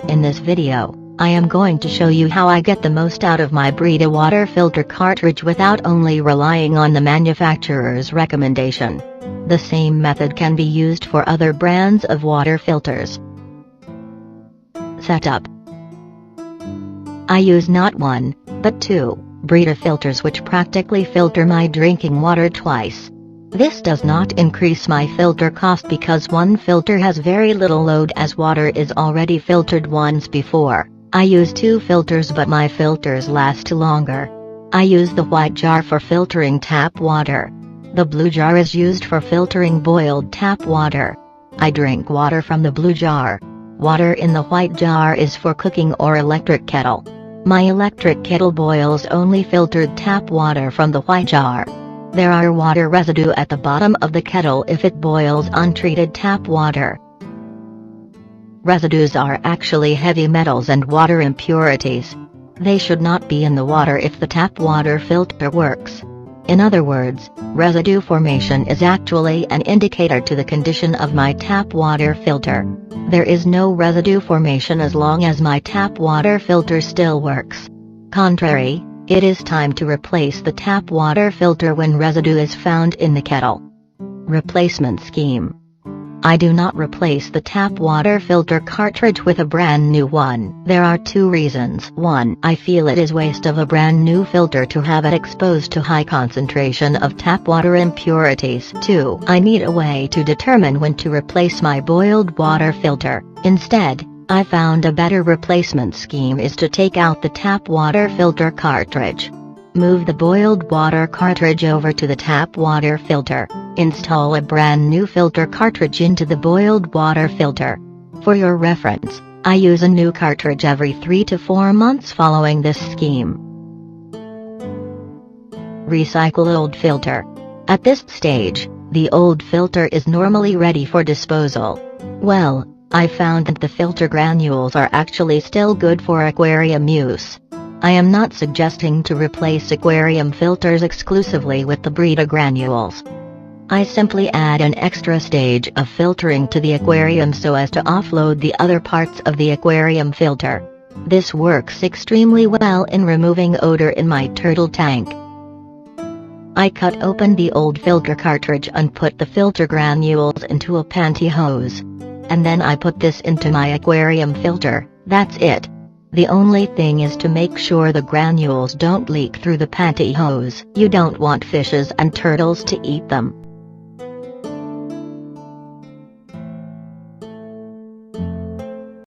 In this video, I am going to show you how I get the most out of my Brita water filter cartridge without only relying on the manufacturer's recommendation. The same method can be used for other brands of water filters. Setup. I use not one, but two Brita filters which practically filter my drinking water twice. This does not increase my filter cost because one filter has very little load as water is already filtered once before. I use two filters but my filters last longer. I use the white jar for filtering tap water. The blue jar is used for filtering boiled tap water. I drink water from the blue jar. Water in the white jar is for cooking or electric kettle. My electric kettle boils only filtered tap water from the white jar. There are water residue at the bottom of the kettle if it boils untreated tap water. Residues are actually heavy metals and water impurities. They should not be in the water if the tap water filter works. In other words, residue formation is actually an indicator to the condition of my tap water filter. There is no residue formation as long as my tap water filter still works. Contrary, it is time to replace the tap water filter when residue is found in the kettle. Replacement scheme. I do not replace the tap water filter cartridge with a brand new one. There are two reasons. 1. I feel it is waste of a brand new filter to have it exposed to high concentration of tap water impurities. 2. I need a way to determine when to replace my boiled water filter. Instead, I found a better replacement scheme is to take out the tap water filter cartridge. Move the boiled water cartridge over to the tap water filter. Install a brand new filter cartridge into the boiled water filter. For your reference, I use a new cartridge every 3 to 4 months following this scheme. Recycle old filter. At this stage, the old filter is normally ready for disposal. Well, I found that the filter granules are actually still good for aquarium use. I am not suggesting to replace aquarium filters exclusively with the Brita granules. I simply add an extra stage of filtering to the aquarium so as to offload the other parts of the aquarium filter. This works extremely well in removing odor in my turtle tank. I cut open the old filter cartridge and put the filter granules into a pantyhose. And then I put this into my aquarium filter. That's it. The only thing is to make sure the granules don't leak through the pantyhose. You don't want fishes and turtles to eat them.